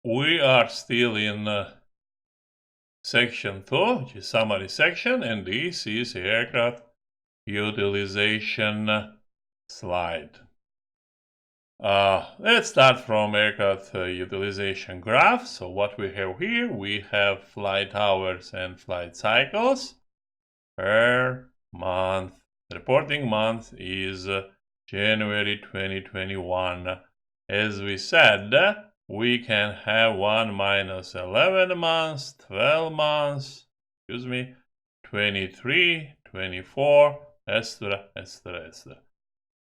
We are still in section 2, which is summary section, and this is aircraft utilization slide. Let's start from aircraft utilization graph. So what we have here, we have flight hours and flight cycles per month. The reporting month is January 2021. As we said, we can have 1 minus 11 months, 12 months, 23, 24, etc., etc., etc.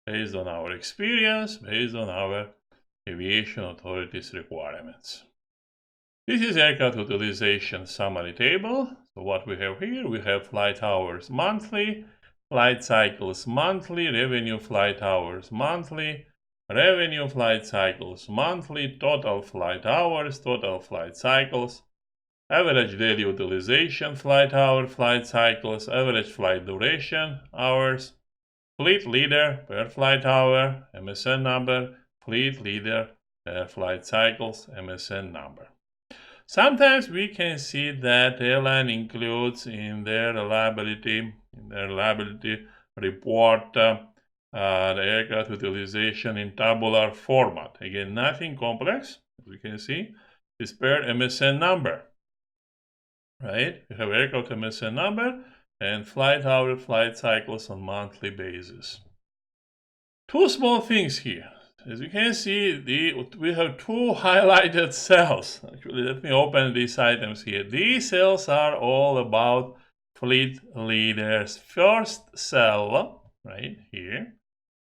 Based on our experience, based on our aviation authorities' requirements. This is aircraft utilization summary table. So what we have here, we have flight hours monthly, flight cycles monthly, revenue flight hours monthly, revenue flight cycles monthly, total flight hours, total flight cycles, average daily utilization flight hour, flight cycles, average flight duration hours, fleet leader per flight hour, MSN number, fleet leader per flight cycles, MSN number. Sometimes we can see that airline includes in their reliability report the aircraft utilization in tabular format. Again, nothing complex, as we can see. It's per MSN number, right? You have aircraft MSN number and flight hour, flight cycles on monthly basis. Two small things here. As you can see, we have two highlighted cells. Actually, let me open these items here. These cells are all about fleet leaders. First cell, right here,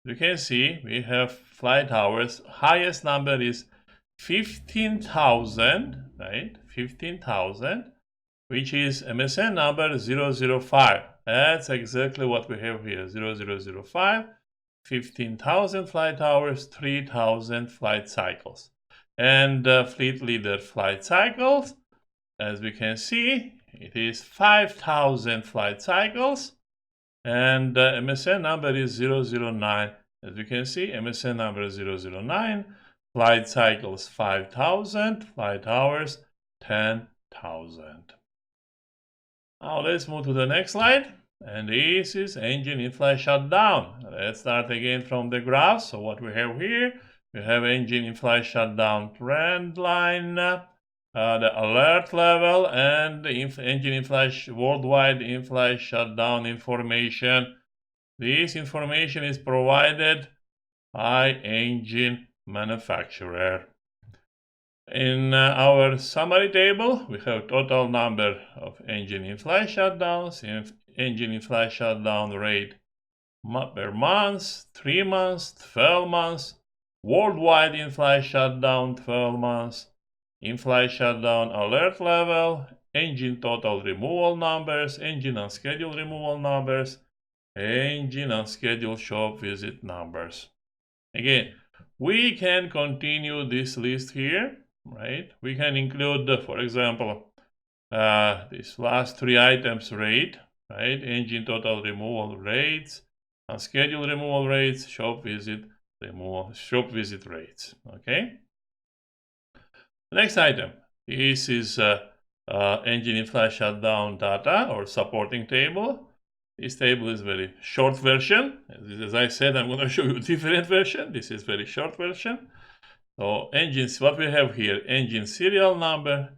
you can see we have flight hours. Highest number is 15,000, right? 15,000, which is MSN number 005. That's exactly what we have here, 0005. 15,000 flight hours, 3,000 flight cycles. And fleet leader flight cycles, as we can see, it is 5,000 flight cycles, and MSN number is 009. As we can see, MSN number 009, flight cycles 5,000, flight hours 10,000. Now let's move to the next slide. And this is engine in-flight shutdown. Let's start again from the graph. So what we have here, we have engine in-flight shutdown trend line, the alert level, and the engine in-flight worldwide in-flight shutdown information. This information is provided by engine manufacturer. In our summary table, we have total number of engine in-flight shutdowns, engine in-flight shutdown rate per month, 3 months, 12 months, worldwide in-flight shutdown 12 months, in-flight shutdown alert level, engine total removal numbers, engine unscheduled removal numbers, engine unscheduled shop visit numbers. Again, we can continue this list here, right? We can include, for example, these last 3 items rate, right? Engine total removal rates, unscheduled removal rates, shop visit rates. Okay. Next item. This is engine in-flight shutdown data or supporting table. This table is very short version. As I said, I'm going to show you a different version. This is very short version. So engines, what we have here, engine serial number,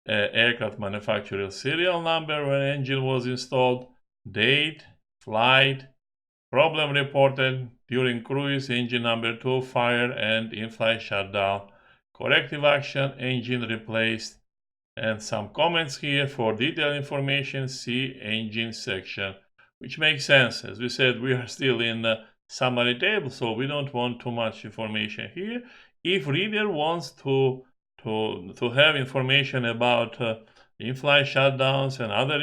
aircraft manufacturer serial number when engine was installed, date, flight, problem reported during cruise, engine number 2, fire and in-flight shutdown, corrective action, engine replaced, and some comments here. For detailed information, see engine section, which makes sense. As we said, we are still in the summary table, so we don't want too much information here. If reader wants to have information about in-flight shutdowns and other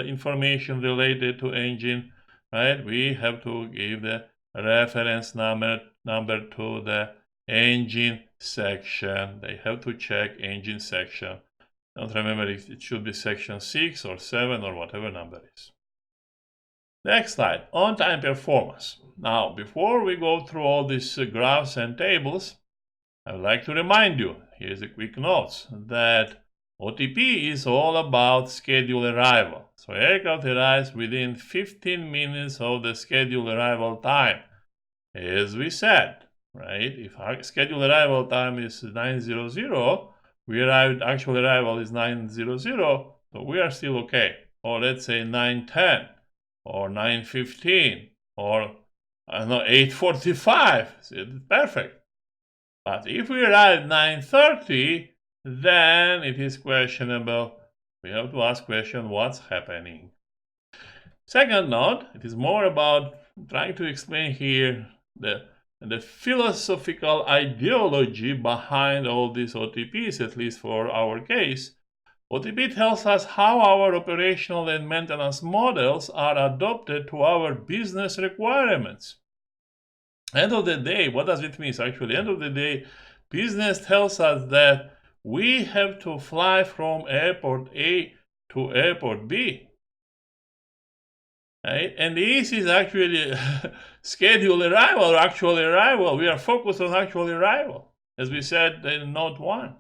information related to engine, right, we have to give the reference number to the engine section. They have to check engine section. Don't remember if it should be section 6 or 7 or whatever number is. Next slide, on-time performance. Now, before we go through all these graphs and tables, I would like to remind you, here's a quick note that OTP is all about scheduled arrival. So aircraft arrives within 15 minutes of the scheduled arrival time. As we said, right? If our scheduled arrival time is 9:00, actual arrival is 9:00, so we are still okay. Or let's say 9:10 or 9:15 or I don't know, 8:45. It's perfect. But if we arrive 9:30, then it is questionable. We have to ask question, what's happening? Second note, it is more about trying to explain here the philosophical ideology behind all these OTPs, at least for our case. OTP tells us how our operational and maintenance models are adopted to our business requirements. End of the day, what does it mean? Actually, end of the day, business tells us that we have to fly from airport A to airport B. Right? And this is actually scheduled arrival or actual arrival. We are focused on actual arrival, as we said in note 1.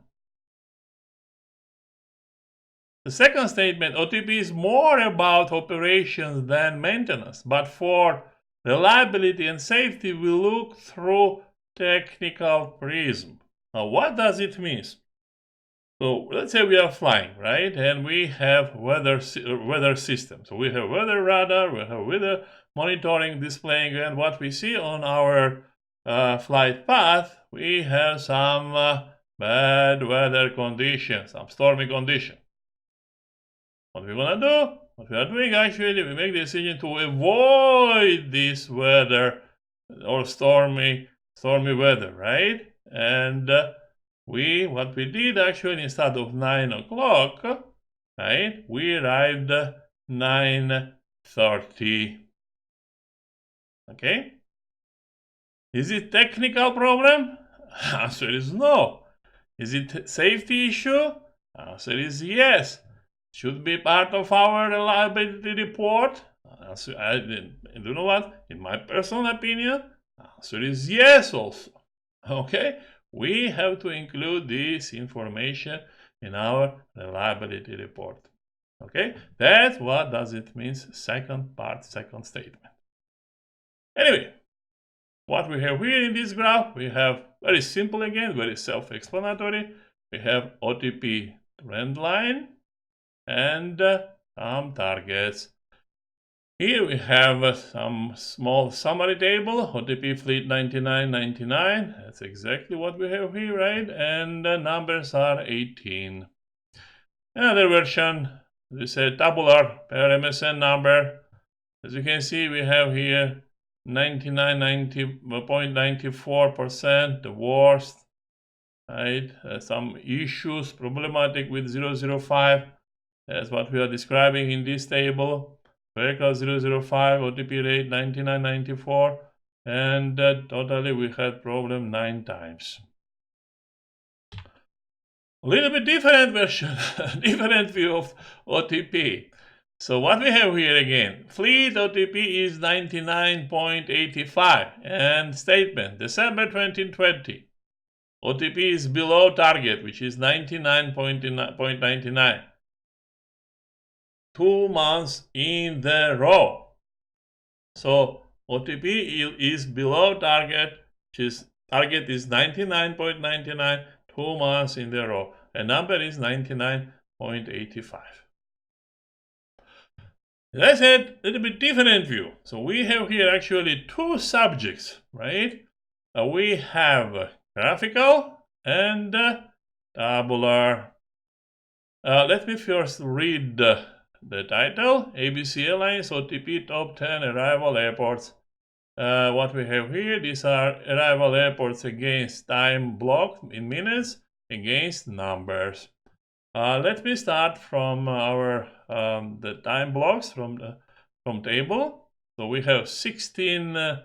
The second statement, OTP is more about operations than maintenance, but for reliability and safety, we look through technical prism. Now, what does it mean? So let's say we are flying, right? And we have weather system. So we have weather radar, we have weather monitoring displaying, and what we see on our flight path, we have some bad weather conditions, some stormy conditions. What we want to do, what we are doing actually, we make the decision to avoid this weather or stormy weather, right? And what we did actually, instead of 9 o'clock, right, we arrived 9:30. Okay? Is it technical problem? Answer is no. Is it safety issue? Answer is yes. Should be part of our reliability report? You know what? In my personal opinion, answer is yes also. Okay? We have to include this information in our reliability report. Okay? That's what does it means, second part, second statement. Anyway, what we have here in this graph, we have very simple again, very self-explanatory. We have OTP trend line and some targets. Here we have some small summary table, OTP fleet 9999. That's exactly what we have here, right? And the numbers are 18. Another version, this is a tabular per MSN number. As you can see, we have here 90.94%, the worst, right? Some issues, problematic with 005. That's what we are describing in this table. Vehicle 005, OTP rate 99.94, and totally we had problem 9 times. A little bit different version, different view of OTP. So what we have here again, fleet OTP is 99.85, and statement, December 2020, OTP is below target, which is 99.99. 2 months in the row. So OTP is below target, which is target is 99.99, 2 months in the row. The number is 99.85. As I said, a little bit different view. So we have here actually 2 subjects, right? We have graphical and tabular. Let me first read the title, ABC Airlines OTP Top 10 Arrival Airports. What we have here, these are arrival airports against time block in minutes, against numbers. Let me start from our the time blocks from table. So we have 16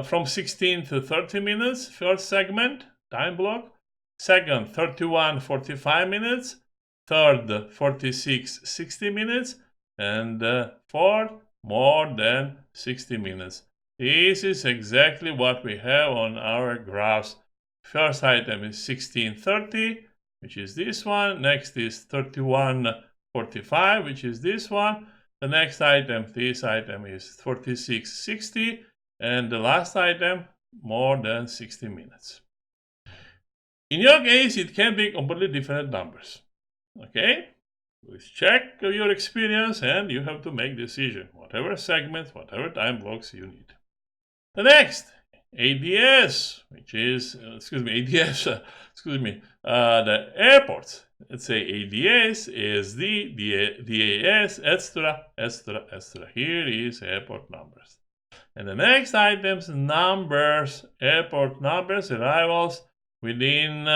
from 16 to 30 minutes, first segment, time block. Second, 31, 45 minutes. Third, 46, 60 minutes. And fourth, more than 60 minutes. This is exactly what we have on our graphs. First item is 1630, which is this one. Next is 3145, which is this one. The next item, this item is 4660, and the last item, more than 60 minutes. In your case, it can be completely different numbers. Okay? Please check your experience and you have to make decision, whatever segments, whatever time blocks you need. The next, ADS, which is, the airports. Let's say ADS, ASD, DAS, etc., etc., etc. Here is airport numbers. And the next items, numbers, airport numbers, arrivals within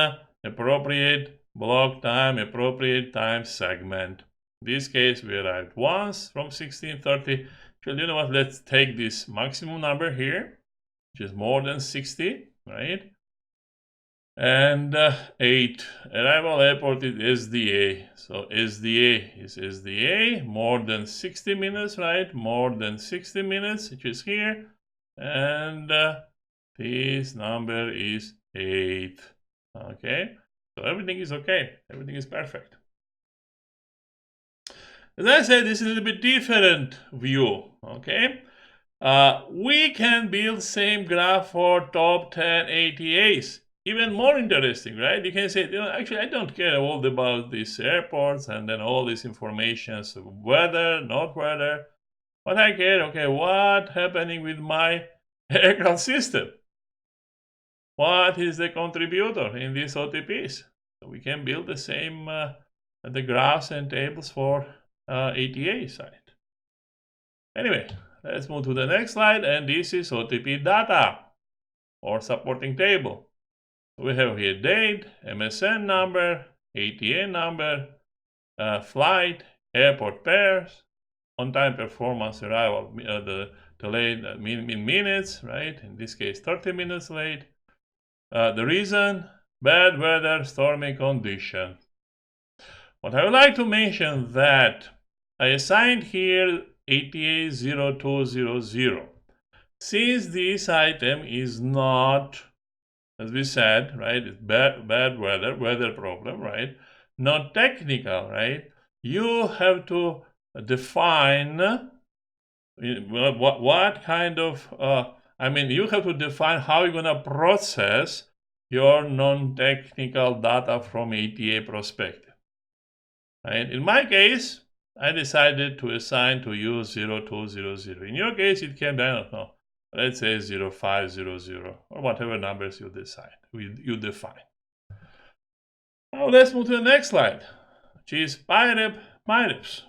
appropriate block time, appropriate time segment. In this case, we arrived once from 1630. Well, you know what? Let's take this maximum number here, which is more than 60, right? And 8. Arrival airport is SDA. So SDA is SDA, more than 60 minutes, right? More than 60 minutes, which is here. And this number is 8. Okay? So everything is okay. Everything is perfect. As I said, this is a little bit different view. Okay? We can build same graph for top 10 ATAs. Even more interesting, right? You can say, actually, I don't care all about these airports and then all this information, so weather, not weather. But I care, okay, what happening with my aircraft system? What is the contributor in these OTPs? So we can build the same the graphs and tables for ATA side. Anyway, let's move to the next slide, and this is OTP data or supporting table. We have here date, MSN number, ATA number, flight, airport pairs, on-time performance arrival, the late in minutes, right? In this case, 30 minutes late. The reason, bad weather, stormy condition. What I would like to mention that I assigned here ATA 0200. Since this item is not, as we said, right, it's bad weather problem, right, not technical, right, you have to define what kind of, you have to define how you're going to process your non-technical data from ATA perspective. Right? In my case, I decided to assign to use 0200. In your case, it can be, I don't know, let's say 0500 or whatever numbers you decide, you define. Now let's move to the next slide, which is PIREP MIREPs.